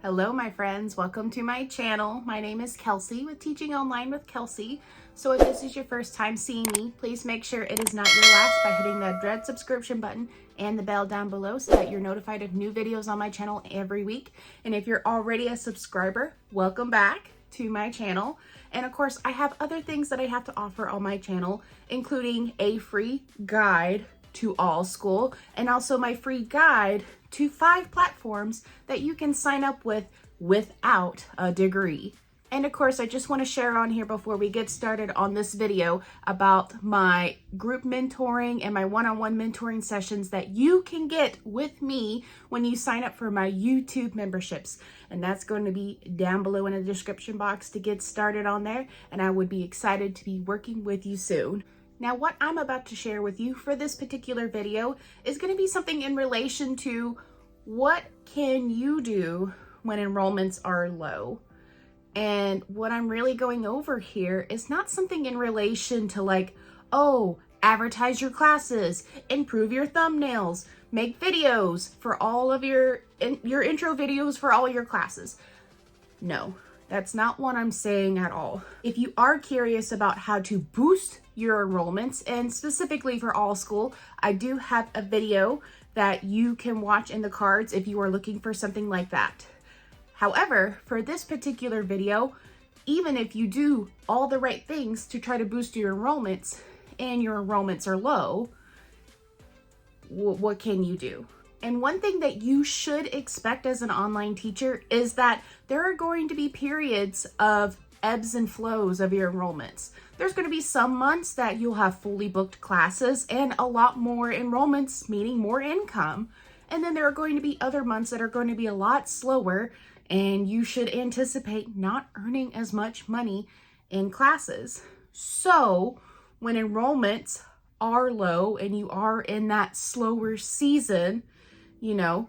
Hello, my friends. Welcome to my channel. My name is Kelsey with Teaching Online with Kelsey. So if this is your first time seeing me, please make sure it is not your last by hitting that red subscription button and the bell down below so that you're notified of new videos on my channel every week. And if you're already a subscriber, welcome back to my channel. And of course, I have other things that I have to offer on my channel, including a free guide to ALLSCHOOL and also my free guide to 5 platforms that you can sign up with without a degree. And of course, I just want to share on here before we get started on this video about my group mentoring and my one-on-one mentoring sessions that you can get with me when you sign up for my YouTube memberships. And that's going to be down below in the description box to get started on there. And I would be excited to be working with you soon. Now, what I'm about to share with you for this particular video is going to be something in relation to what can you do when enrollments are low. And what I'm really going over here is not something in relation to like, oh, advertise your classes, improve your thumbnails, make videos for all of your intro videos for all your classes. No, that's not what I'm saying at all. If you are curious about how to boost your enrollments, and specifically for ALLSCHOOL, I do have a video that you can watch in the cards if you are looking for something like that. However, for this particular video, even if you do all the right things to try to boost your enrollments and your enrollments are low, what can you do? And one thing that you should expect as an online teacher is that there are going to be periods of ebbs and flows of your enrollments. There's going to be some months that you'll have fully booked classes and a lot more enrollments, meaning more income. And then there are going to be other months that are going to be a lot slower, and you should anticipate not earning as much money in classes. So when enrollments are low and you are in that slower season,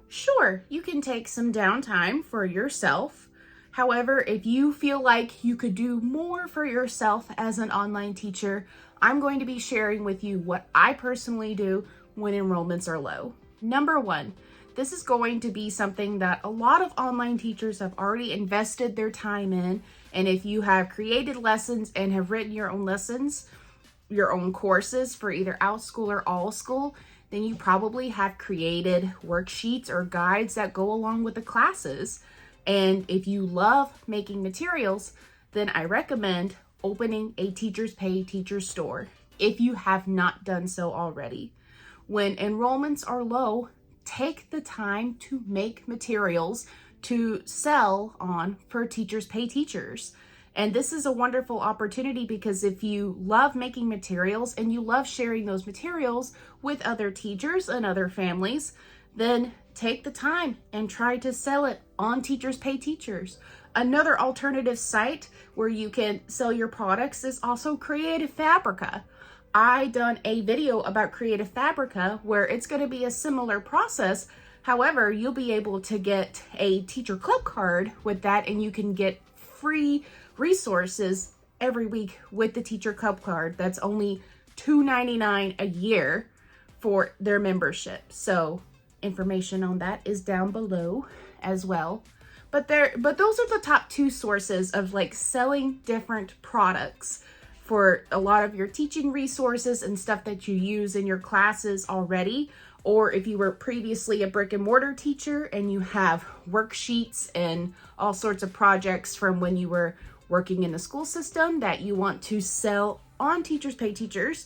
sure, you can take some downtime for yourself. However, if you feel like you could do more for yourself as an online teacher, I'm going to be sharing with you what I personally do when enrollments are low. Number one, this is going to be something that a lot of online teachers have already invested their time in. And if you have created lessons and have written your own lessons, your own courses for either ALLSCHOOL or ALLSCHOOL, then you probably have created worksheets or guides that go along with the classes. And if you love making materials, then I recommend opening a Teachers Pay Teachers store if you have not done so already. When enrollments are low, take the time to make materials to sell on for Teachers Pay Teachers. And this is a wonderful opportunity because if you love making materials and you love sharing those materials with other teachers and other families, then take the time and try to sell it on Teachers Pay Teachers. Another alternative site where you can sell your products is also Creative FABRICA. I done a video about Creative FABRICA where it's going to be a similar process. However, you'll be able to get a teacher club card with that, and you can get free resources every week with the teacher club card. That's only $2.99 a year for their membership. So information on that is down below as well. But those are the top 2 sources of like selling different products for a lot of your teaching resources and stuff that you use in your classes already. Or if you were previously a brick and mortar teacher and you have worksheets and all sorts of projects from when you were working in the school system that you want to sell on Teachers Pay Teachers,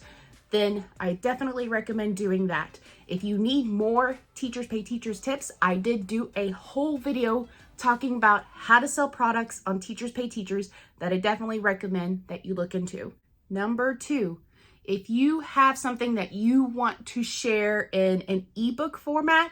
then I definitely recommend doing that. If you need more Teachers Pay Teachers tips, I did do a whole video talking about how to sell products on Teachers Pay Teachers that I definitely recommend that you look into. Number 2, if you have something that you want to share in an ebook format,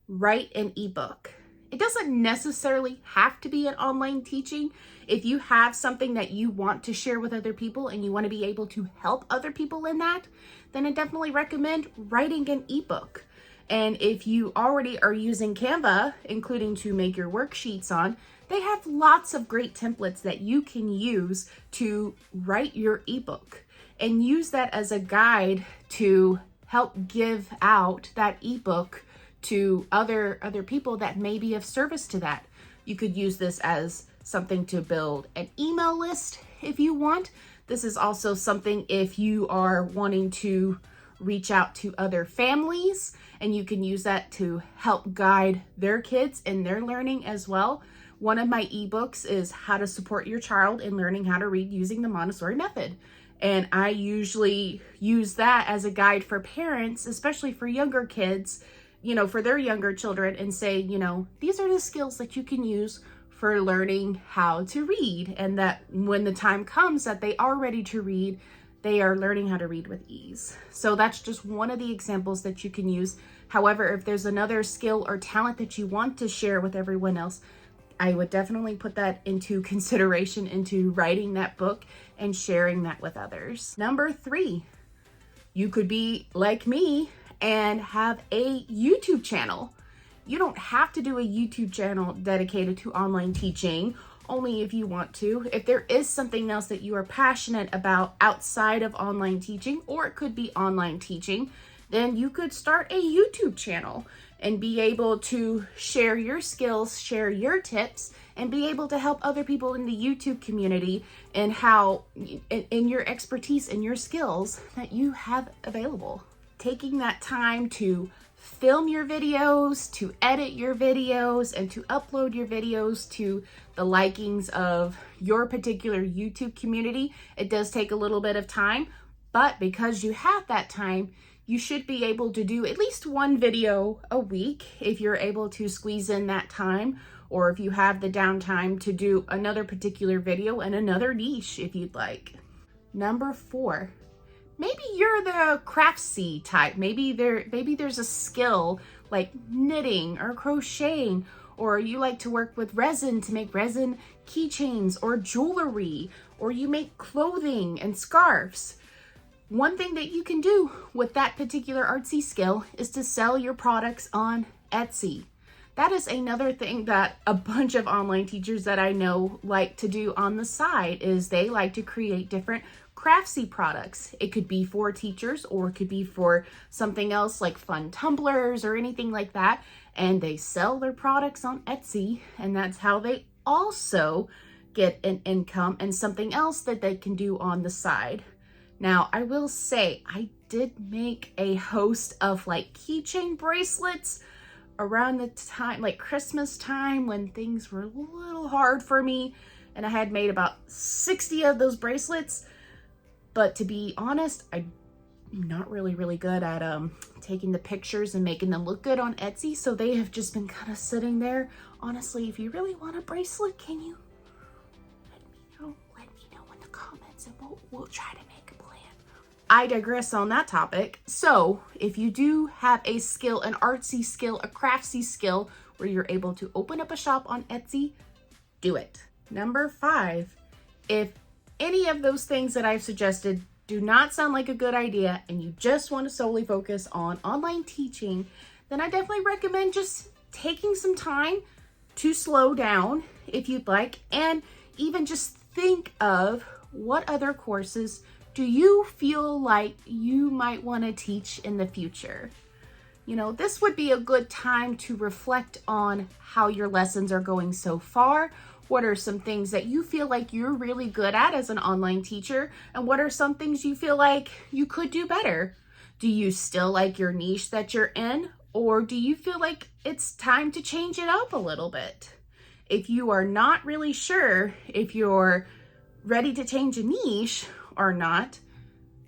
write an ebook. It doesn't necessarily have to be an online teaching. If you have something that you want to share with other people and you want to be able to help other people in that, then I definitely recommend writing an ebook. And if you already are using Canva, including to make your worksheets on, they have lots of great templates that you can use to write your ebook and use that as a guide to help give out that ebook to other people that may be of service to that. You could use this as something to build an email list if you want. This is also something if you are wanting to reach out to other families, and you can use that to help guide their kids in their learning as well. One of my ebooks is How to Support Your Child in Learning How to Read Using the Montessori Method. And I usually use that as a guide for parents, especially for younger kids, for their younger children, and say, these are the skills that you can use for learning how to read, and that when the time comes that they are ready to read, they are learning how to read with ease. So that's just one of the examples that you can use. However, if there's another skill or talent that you want to share with everyone else, I would definitely put that into consideration into writing that book and sharing that with others. Number 3, you could be like me and have a YouTube channel. You don't have to do a YouTube channel dedicated to online teaching, only if you want to. If there is something else that you are passionate about outside of online teaching, or it could be online teaching, then you could start a YouTube channel and be able to share your skills, share your tips, and be able to help other people in the YouTube community and how in your expertise and your skills that you have available. Taking that time to film your videos, to edit your videos, and to upload your videos to the likings of your particular YouTube community. It does take a little bit of time, but because you have that time, you should be able to do at least one video a week if you're able to squeeze in that time, or if you have the downtime to do another particular video and another niche if you'd like. Number 4, maybe you're the craftsy type. Maybe there's a skill like knitting or crocheting, or you like to work with resin to make resin keychains or jewelry, or you make clothing and scarves. One thing that you can do with that particular artsy skill is to sell your products on Etsy. That is another thing that a bunch of online teachers that I know like to do on the side, is they like to create different craftsy products. It could be for teachers, or it could be for something else like fun tumblers or anything like that. And they sell their products on Etsy, and that's how they also get an income and something else that they can do on the side. Now, I will say I did make a host of like keychain bracelets around the time, like Christmas time, when things were a little hard for me, and I had made about 60 of those bracelets. But to be honest, I'm not really good at taking the pictures and making them look good on Etsy, so they have just been kind of sitting there. Honestly, if you really want a bracelet, can you let me know in the comments, and we'll try to make a plan. I digress on that topic. So if you do have a skill, an artsy skill, a craftsy skill, where you're able to open up a shop on Etsy, do it. Number 5, if any of those things that I've suggested do not sound like a good idea and you just want to solely focus on online teaching, then I definitely recommend just taking some time to slow down if you'd like, and even just think of what other courses do you feel like you might want to teach in the future. This would be a good time to reflect on how your lessons are going so far. What are some things that you feel like you're really good at as an online teacher? And what are some things you feel like you could do better? Do you still like your niche that you're in? Or do you feel like it's time to change it up a little bit? If you are not really sure if you're ready to change a niche or not,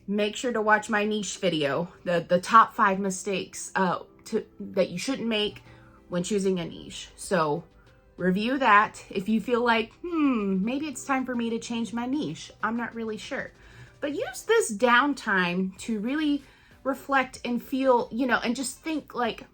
make sure to watch my niche video, the top 5 mistakes that you shouldn't make when choosing a niche. So review that. If you feel like, maybe it's time for me to change my niche, I'm not really sure. But use this downtime to really reflect and feel, and just think like,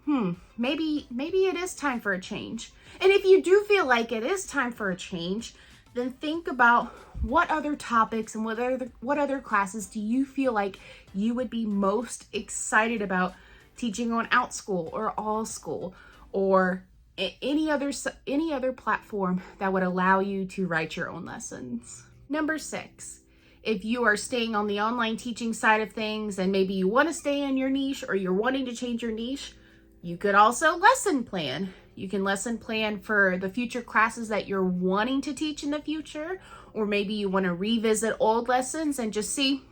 maybe it is time for a change. And if you do feel like it is time for a change, then think about what other topics and what other classes do you feel like you would be most excited about teaching on ALLSCHOOL or ALLSCHOOL, or any other platform that would allow you to write your own lessons. Number 6, if you are staying on the online teaching side of things and maybe you want to stay in your niche, or you're wanting to change your niche, you could also lesson plan. You can lesson plan for the future classes that you're wanting to teach in the future, or maybe you want to revisit old lessons and just see,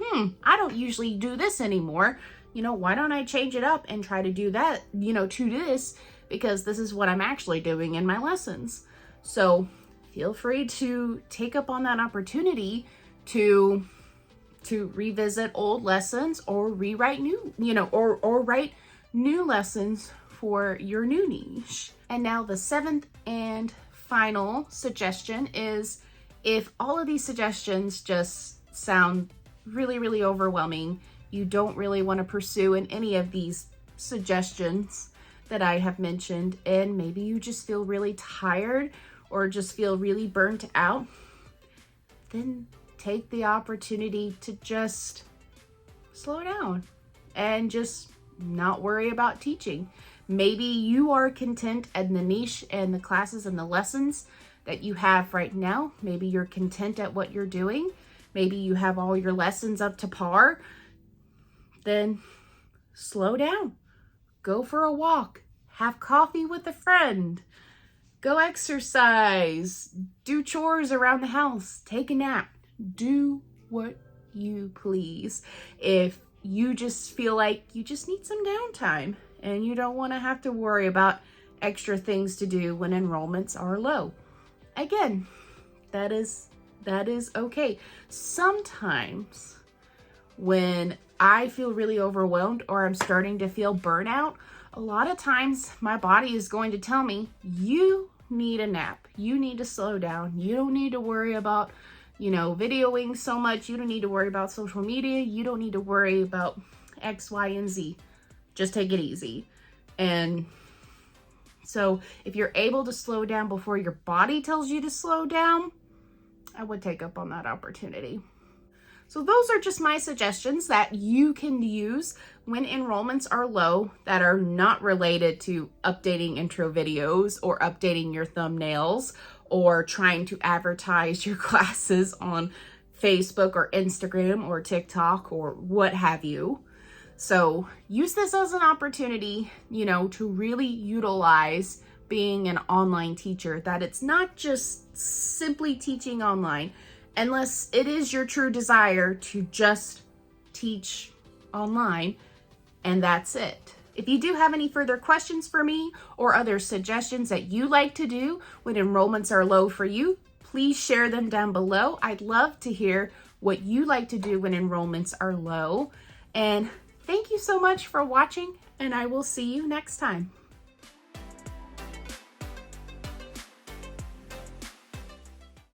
I don't usually do this anymore. Why don't I change it up and try to do that, to this, because this is what I'm actually doing in my lessons. So feel free to take up on that opportunity to revisit old lessons or rewrite new, or write new lessons for your new niche. And now the 7th and final suggestion is, if all of these suggestions just sound really, really overwhelming, you don't really want to pursue in any of these suggestions that I have mentioned, and maybe you just feel really tired or just feel really burnt out, then take the opportunity to just slow down and just not worry about teaching. Maybe you are content in the niche and the classes and the lessons that you have right now. Maybe you're content at what you're doing. Maybe you have all your lessons up to par. Then slow down. Go for a walk. Have coffee with a friend. Go exercise. Do chores around the house. Take a nap. Do what you please. If you just feel like you just need some downtime and you don't want to have to worry about extra things to do when enrollments are low, again, that is okay. Sometimes when I feel really overwhelmed or I'm starting to feel burnout, a lot of times my body is going to tell me, you need a nap. You need to slow down. You don't need to worry about, videoing so much. You don't need to worry about social media. You don't need to worry about X, Y, and Z. Just take it easy. And so if you're able to slow down before your body tells you to slow down, I would take up on that opportunity. So those are just my suggestions that you can use when enrollments are low that are not related to updating intro videos or updating your thumbnails or trying to advertise your classes on Facebook or Instagram or TikTok or what have you. So use this as an opportunity, to really utilize being an online teacher, that it's not just simply teaching online, unless it is your true desire to just teach online and that's it. If you do have any further questions for me or other suggestions that you like to do when enrollments are low for you, please share them down below. I'd love to hear what you like to do when enrollments are low. And thank you so much for watching, and I will see you next time.